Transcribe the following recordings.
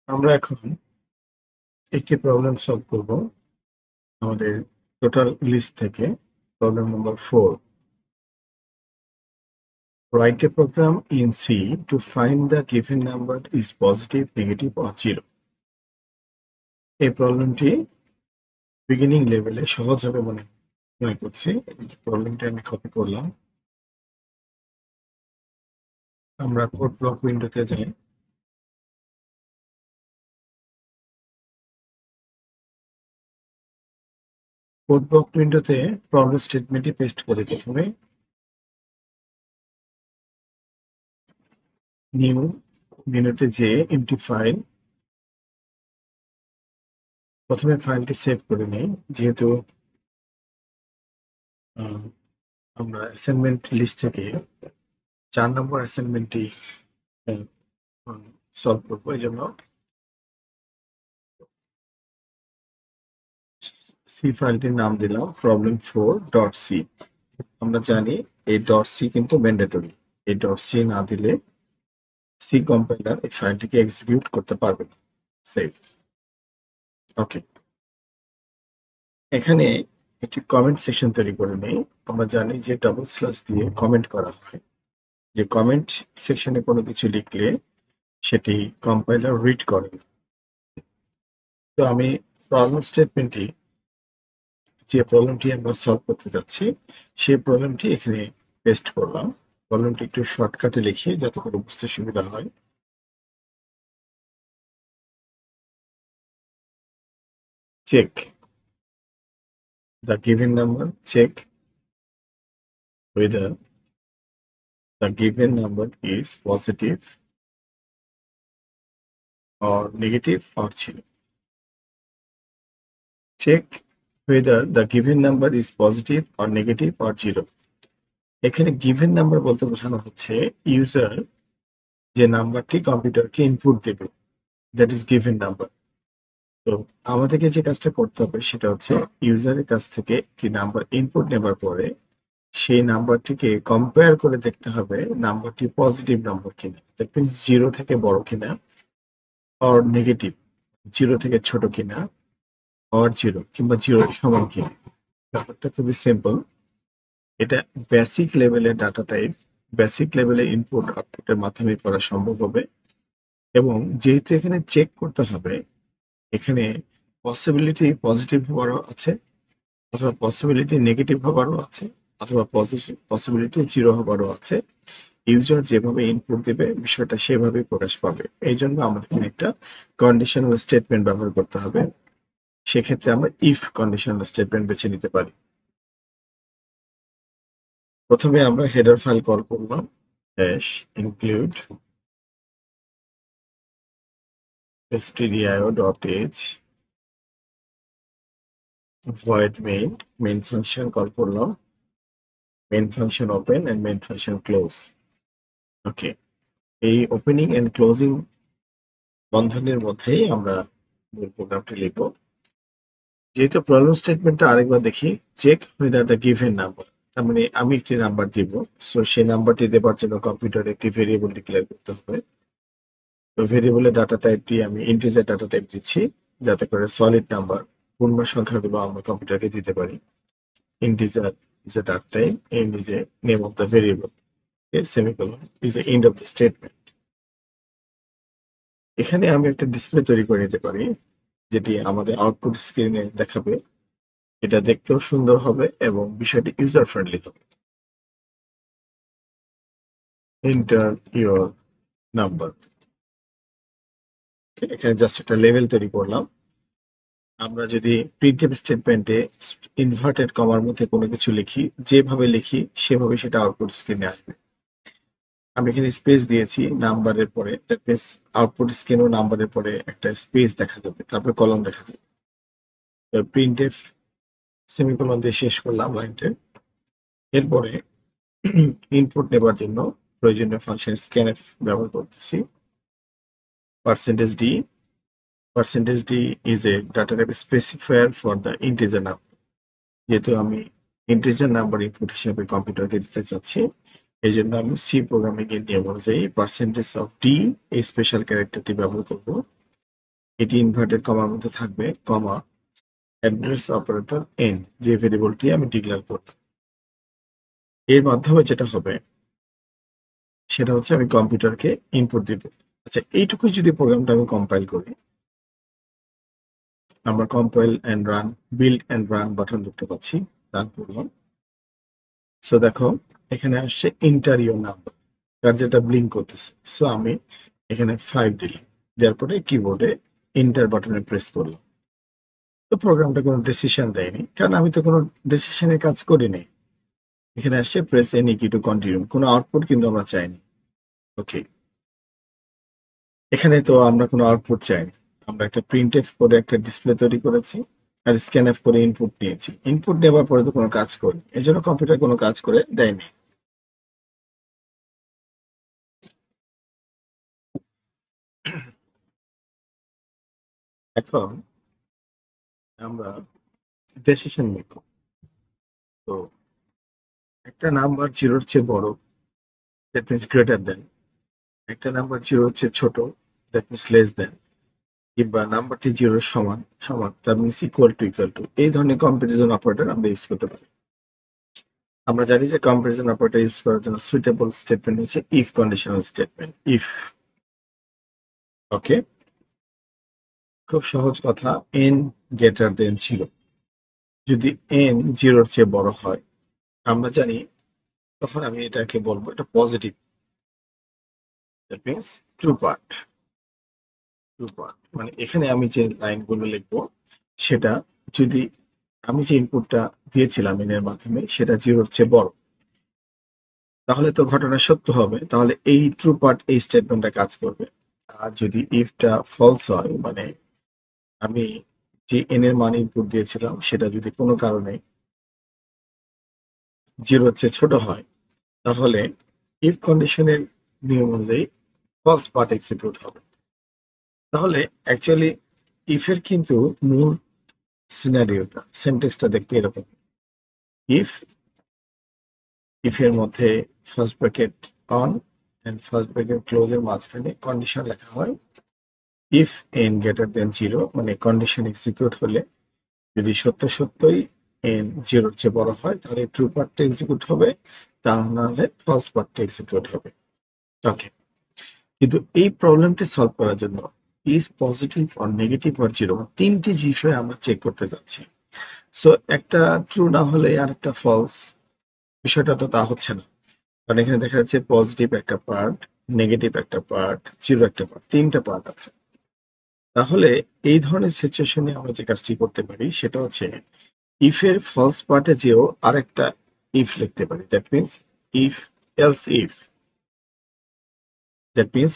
আমরা এখন একটি প্রবলেম সলভ করব আমাদের টোটাল লিস্ট থেকে। Problem number 4, write a program in C to find the given number is positive, negative or zero. এই প্রবলেমটি বিগিনিং লেভেলে সহজ হবে মনে করছি। প্রবলেমটি আমি কপি করলাম। আমরা কোড ব্লক উইন্ডোতে যাই। কোড ব্লক উইন্ডোতে প্রবলেম স্টেটমেন্টটি পেস্ট করে প্রথমে নিউ মেনুতে যেয়ে এমটি ফাইল, প্রথমে ফাইলটি সেভ করে নেই। যেহেতু আমরা অ্যাসাইনমেন্ট লিস্ট থেকে 4 নম্বর অ্যাসাইনমেন্টটি সলভ করবো, এই জন্য সি ফাইলটির নাম দিলাম problem4.c। আমরা জানি এই .c কিন্তু ম্যান্ডেটরি। এই .c না দিলে সি কম্পাইলার এই ফাইলটিকে এক্সিকিউট করতে পারবে না। সেভ। ওকে, এখানে একটি কমেন্ট সেকশন তৈরি করে নেই। আমরা জানি যে ডবল স্ল্যাশ দিয়ে কমেন্ট করা হয়। যে কমেন্ট সেকশনে কোনো কিছু লিখলে সেটি কম্পাইলার রিড করে না। তো আমি প্রবলেম স্টেটমেন্টটি, যে প্রবলেমটি আমরা সলভ করতে যাচ্ছি সেই প্রবলেমটি এখানে পেস্ট করলাম। প্রবলেমটি একটু শর্টকাটে লিখি যাতে করে বুঝতে সুবিধা হয়। Check the given number, check whether the given number is positive or negative or zero. Check whether the given number is positive or negative or zero. এখানে given number বলতে বোঝানো হচ্ছে ইউজার যে নাম্বারটি কম্পিউটারকে ইনপুট দেবে, দ্যাট ইজ given number। তো আমাদেরকে যে কাজটা করতে হবে সেটা হচ্ছে ইউজারের কাছ থেকে একটি নাম্বার ইনপুট নেবার পরে সেই নাম্বারটিকে কম্পেয়ার করে দেখতে হবে নাম্বারটি পজিটিভ নাম্বার কিনা, দ্যাট মিনস 0 থেকে বড় কিনা, অর নেগেটিভ 0 থেকে ছোট কিনা, অর 0 কিংবা 0 এর সমান কিনা। ব্যাপারটা খুবই সিম্পল। এটা বেসিক লেভেলের ডাটা টাইপ, বেসিক লেভেলে ইনপুট আউটপুটের মাধ্যমে করা সম্ভব হবে। এবং যেহেতু এখানে চেক করতে হবে, এখানে পসিবিলিটি পজিটিভ হওয়ারও আছে, অথবা পসিবিলিটি নেগেটিভ হবারও আছে, অথবা পসিবিলিটি 0 হবারও আছে। ইউজার যেভাবে ইনপুট দেবে বিষয়টা সেভাবেই প্রকাশ পাবে। এই জন্য আমাদের এখানে একটা কন্ডিশনাল স্টেটমেন্ট ব্যবহার করতে হবে। সেক্ষেত্রে আমরা ইফ কন্ডিশনাল স্টেটমেন্ট বেছে নিতে পারি। প্রথমে আমরা হেডার ফাইল কল করলাম #include stdio.h void main function call করলাম, main function open and main function close. Okay, এই ওপেনিং এন্ড ক্লোজিং বন্ধনীর মধ্যেই আমরা মূল প্রোগ্রামটি লিখব। যেহেতু প্রবলেম স্টেটমেন্টটা আরেকবার দেখি, check whether the given number, তার মানে আমি একটি নাম্বার দিব, সো সেই নাম্বারটি দেবার জন্য কম্পিউটারে একটি ভেরিয়েবল ডিক্লেয়ার করতে হবে। তো ভেরিয়েবলের ডাটা টাইপটি আমি ইন্টিজার ডাটা টাইপ দিচ্ছি, যাতে করে সলিড নাম্বার, পূর্ণ সংখ্যাগুলো আমরা কম্পিউটারকে দিতে পারি। Integer is a data type and is a name of the variable. Okay, semicolon is the end of the statement. এখানে আমি একটা ডিসপ্লে তৈরি করে নিতে পারি, যেটি আমাদের আউটপুট স্ক্রিনে দেখাবে। এটা দেখতেও সুন্দর হবে এবং বিষয়টি ইউজার ফ্রেন্ডলি হবে। Enter your number. এখানে জাস্ট একটা লেভেল তৈরি করলাম। আমরা যদি প্রিন্টএফ স্টেটমেন্টে ইনভার্টেড কমার মধ্যে কোনো কিছু লিখি, যেভাবে লিখি সেভাবে সেটা আউটপুট স্ক্রিনে আসবে। আমি এখানে স্পেস দিয়েছি নাম্বারের পরে, দ্যাট মিন্স আউটপুট স্ক্রিনেও নাম্বারের পরে একটা স্পেস দেখা যাবে, তারপর কলম দেখা যাবে। প্রিন্টএফ সেমিকলন দিয়ে শেষ করলাম লাইনটা। এরপরে ইনপুট নেবার জন্য প্রয়োজনীয় ফাংশন স্ক্যানএফ ব্যবহার করতেছি। %d is a data type specifier for the integer number। যেহেতু আমি ইন্টিজার নাম্বার ইনপুট হিসেবে কম্পিউটারকে দিতে চাচ্ছি, এই জন্য আমি সি প্রোগ্রামিং এর নিয়ম অনুযায়ী পার্সেন্টেজ অফ ডি এই স্পেশাল ক্যারেক্টারটি ব্যবহার করব। এটি ইনভার্টেড কমার মধ্যে থাকবে, কমা অ্যাড্রেস অপারেটর এন, যে ভেরিয়েবলটি আমি ডিক্লেয়ার করলাম। এর মাধ্যমে যেটা হবে সেটা হচ্ছে আমি কম্পিউটারকে ইনপুট দিব। আচ্ছা, এইটুকুই যদি প্রোগ্রামটা আমি কম্পাইল করি, আমরা compile and run, build and run button দেখতে পাচ্ছি, রান করলাম। সো দেখো এখানে আসছে ইন্টার ইওর নাম্বার, তার যেটা ব্লিঙ্ক করতেছে। সো আমি এখানে 5 দিলাম, দেওয়ার পরে কিবোর্ডে ইন্টার বাটনে প্রেস করলাম। তো প্রোগ্রামটা কোনো ডিসিশন দেয়নি, কারণ আমি তো কোনো ডিসিশনের কাজ করিনি। এখানে আসছে প্রেস এনি কি টু কন্টিনিউ, কোনো আউটপুট কিন্তু আমরা চাইনি। ওকে, এখানে তো আমরা কোনো আউটপুট চাইনি, আমরা একটা প্রিন্টএফ করে একটা ডিসপ্লে তৈরি করেছি আর স্ক্যানএফ করে ইনপুট নিয়েছি। ইনপুট নেওয়ার পরে তো কোনো কাজ করি, এই জন্য কম্পিউটার কোনো কাজ করে দেয়নি। এখন আমরা ডিসিশন মেক, তো একটা নাম্বার জিরোর চেয়ে বড়, দ্যাট মিনস গ্রেটার দেন, একটা নাম্বার জিরোর চেয়ে ছোট, দ্যাট মিনস লেস দেন, কিংবা নাম্বারটি জিরোর সমান, সমান তার মিনস ইকুয়াল টু, এই ধরনের কম্পারিজন অপারেটর আমরা ইউজ করতে পারি। আমরা জানি যে কম্পারিজন অপারেটর ইউজ করার জন্য সুইটেবল স্টেটমেন্ট হচ্ছে ইফ কন্ডিশনাল স্টেটমেন্ট, ইফ। ওকে, খুব সহজ কথা, এন গ্রেটার দেন জিরো। যদি এন জিরোর চেয়ে বড় হয়, আমরা জানি, তখন আমি এটাকে বলবো এটা positive, that means true part. True part মানে এখানে আমি যে লাইনগুলো লিখবো সেটা, যদি আমি যে ইনপুটটা দিয়েছিলাম এর মাধ্যমে সেটা জিরোর চেয়ে বড়, তাহলে তো ঘটনা সত্য হবে, তাহলে এই ট্রু পার্ট এই স্টেটমেন্টটা কাজ করবে। আর যদি ইফটা ফলস হয়, মানে আমি যে এন এর মান ইনপুট দিয়েছিলাম সেটা যদি কোনো কারণে জিরোর চেয়ে ছোট হয়, তাহলে ইফ কন্ডিশনের নিয়ম অনুযায়ী ফলস পার্ট এক্সিকিউট হবে। তাহলে অ্যাকচুয়ালি ইফের কিন্তু মূল সিনারিওটা, সেন্টেন্সটা দেখতে এরকম। ইফ, ইফের মধ্যে first bracket on and first bracket close এর মাঝখানে কন্ডিশন লেখা হয়। If n greater than zero, মানে কন্ডিশন এক্সিকিউট হলে যদি সত্য সত্যই এন জিরোর চেয়ে বড় হয় তাহলে ট্রু পার্টটা এক্সিকিউট হবে, তা নাহলে ফলস পার্টটা এক্সিকিউট হবে। ওকে, কিন্তু এই প্রবলেমটি সলভ করার জন্য is positive or negative or zero, তিনটি বিষয় আমরা চেক করতে যাচ্ছি। সো একটা ট্রু না হলে আর একটা ফলস, বিষয়টা তো তা হচ্ছে না, কারণ এখানে দেখা যাচ্ছে পজিটিভ একটা পার্ট, নেগেটিভ একটা পার্ট, জিরো একটা পার্ট, তিনটা পার্ট আছে। তাহলে এই ধরনের সিচুয়েশনে আমরা যে কাজটি করতে পারি সেটা হচ্ছে ইফ এর ফলস পার্টে যেও আরেকটা ইফ লিখতে পারি, that means if else if. That means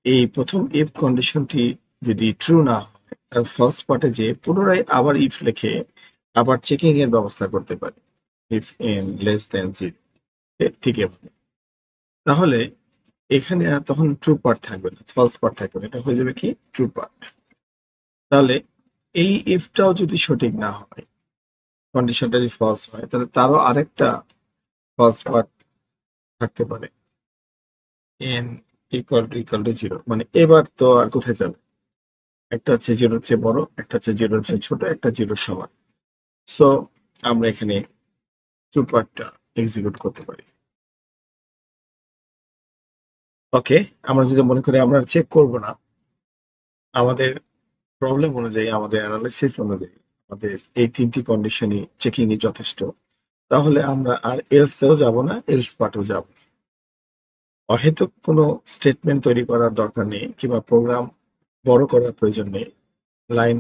এই প্রথম ইফ কন্ডিশনটি যদি ট্রু না হয়, তার ফার্স্ট পার্টে যে পুনরায় আবার ইফ লিখে আবার চেকিং এর ব্যবস্থা করতে পারি, if N less than zero, ঠিক এভাবে। তাহলে এখানে আর তখন ট্রু পার্ট থাকবে না, ফলস পার্ট থাকবে না, এটা হয়ে যাবে কি ট্রু পার্ট। তাহলে এই ইফটাও যদি সঠিক না হয়, কন্ডিশনটা যদি ফলস হয়, তাহলে তারও আরেকটা ফলস পার্ট থাকতে পারে, এন ইকুয়াল টু জিরো, মানে এবার তো আর কোথায় যাবে, একটা হচ্ছে জিরোর চেয়ে বড়, একটা হচ্ছে জিরোর চেয়ে ছোট, একটা জিরোর সমান। সো আমরা এখানে ট্রু পার্টটা এক্সিকিউট করতে পারি। ওকে, আমরা যদি মনে করি আমরা চেক করব না, আমাদের প্রবলেম অনুযায়ী, আমাদের অ্যানালাইসিস অনুযায়ী আমাদের এই তিনটি কন্ডিশনই চেকিংই যথেষ্ট, তাহলে আমরা আর এলসেও যাব না, এলস পার্টেও যাব না। অহেতুক কোনো স্টেটমেন্ট তৈরি করার দরকার নেই, কিংবা প্রোগ্রাম বড় করার প্রয়োজন নেই, লাইন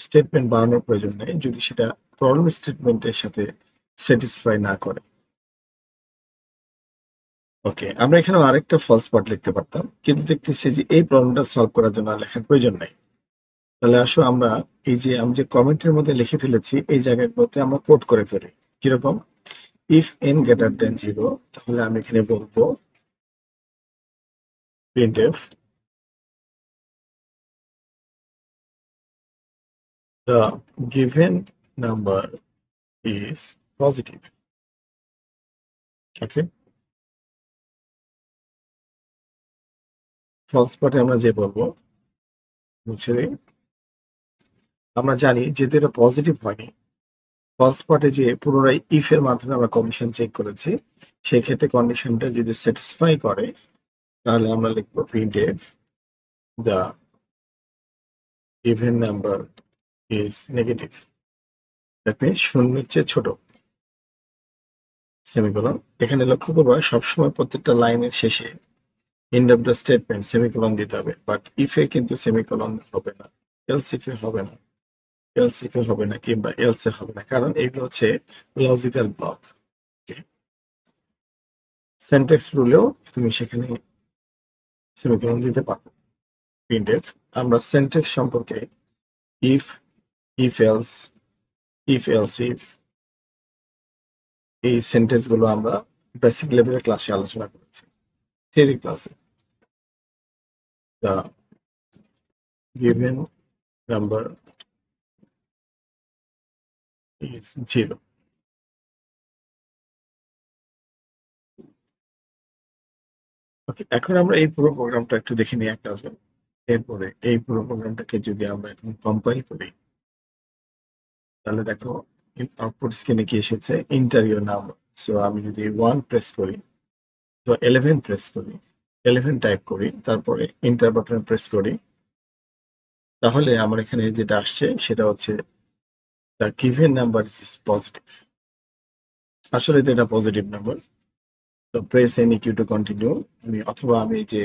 স্টেটমেন্ট বাড়ানোর প্রয়োজন নেই যদি সেটা প্রবলেম স্টেটমেন্টের সাথে স্যাটিসফাই না করে। ওকে, আমরা এখানে আরেকটা ফলস পার্ট লিখতে পারতাম, কিন্তু দেখতেছি যে এই প্রবলেমটা সলভ করার জন্য আর লেখার প্রয়োজন নাই। তাহলে আসো আমরা এই যে আমি যে কমেন্টের মধ্যে লিখে ফেলেছি এই জায়গাগুলোতে আমরা কোড করে ফেলি। কিরকম? If n greater than zero, তাহলে আমি এখানে বলবো printf the given number is positive. Okay, false পার্টে আমরা যে বলবো হচ্ছে আমরা জানি যেহেতু এটা পজিটিভ হয়নি, ফলস পার্টে যে পুনরায় ইফ এর মাধ্যমে আমরা কন্ডিশন চেক করেছি, সেই ক্ষেত্রে কন্ডিশনটা যদি স্যাটিসফাই করে তাহলে আমরা লিখবো printf the given number is negative, that means শূন্যের চেয়ে ছোট, সেমিকোলন। এখানে লক্ষ্য করবা সবসময় প্রত্যেকটা লাইনের শেষে end of the statement semicolon দিতে হবে, বাট ইফে কিন্তু সেমিকোলন হবে না, এলস ইফে হবে না, এলস ইফে হবে না, কিংবা এলসে হবে না, কারণ এগুলো হচ্ছে লজিক্যাল ব্লক। সেন্টেক্স রুলেও তুমি সেখানে সেমিকোলন দিতে পারো। প্রিন্টএফ আমরা সেন্টেক্স সম্পর্কে if, if else, if else if, এই সেন্টেন্স গুলো আমরা বেসিক লেভেলের ক্লাসে আলোচনা করেছি, থিওরি ক্লাসে। The given number is 0. ওকে, এখন আমরা এই পুরো প্রোগ্রামটা একটু দেখে নিই একটা নজর। এরপরে এই পুরো প্রোগ্রামটাকে যদি আমরা এখন কম্পাইল করি, তাহলে দেখো আউটপুট স্ক্রিনে কি এসেছে, ইন্টার নাম্বার। সো আমি যদি 1 প্রেস করি, তো 11 প্রেস করি, 11 টাইপ করি, তারপরে ইন্টার বাটন প্রেস করি, তাহলে আমার এখানে যেটা আসছে সেটা হচ্ছে the given number is positive. আসলে তো এটা পজিটিভ নাম্বার। তো press any key to continue, আমি অথবা আমি যে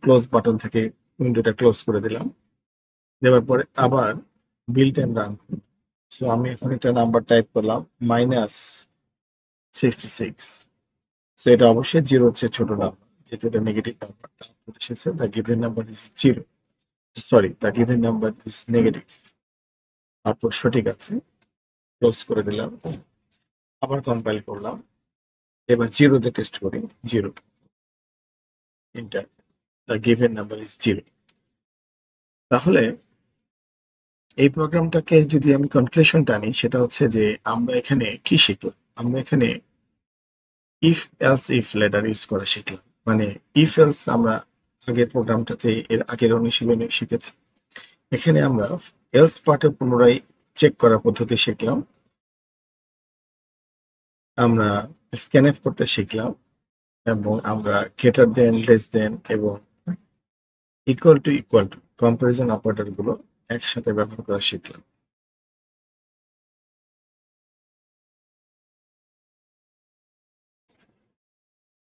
ক্লোজ বাটন থেকে উইন্ডোটা ক্লোজ করে দিলাম, দেওয়ার পরে আবার বিল্ট এন্ড রান। সো আমি এখন একটা নাম্বার টাইপ করলাম -66। সো এটা অবশ্যই জিরো হচ্ছে ছোট নাম্বার, যেহেতু এটা নেগেটিভ নাম্বার। তারপর এসেছে the given number is zero, sorry the given number is negative. তারপর সঠিক আছে, ক্লোজ করে দিলাম, আবার কম্পাইল করলাম, এবার জিরোতে টেস্ট করি, zero, enter, the given number is zero. তাহলে এই প্রোগ্রামটাকে যদি আমি কনক্লুশন টানি, সেটা হচ্ছে যে আমরা এখানে কি শিখলাম, আমরা এখানে if else if letter use করা শিখলাম। মানে ইফ এলস আমরা আগের প্রোগ্রামটাতে এর আগের অনুশীলনে শিখেছি, এখানে আমরা এলস পার্টে পুনরায় চেক করার পদ্ধতি শিখলাম, আমরা স্ক্যানএফ করতে শিখলাম, এবং আমরা গ্রেটার দেন, লেস দেন এবং ইকুয়াল টু কম্পারিজন অপারেটর গুলো একসাথে ব্যবহার করা শিখলাম।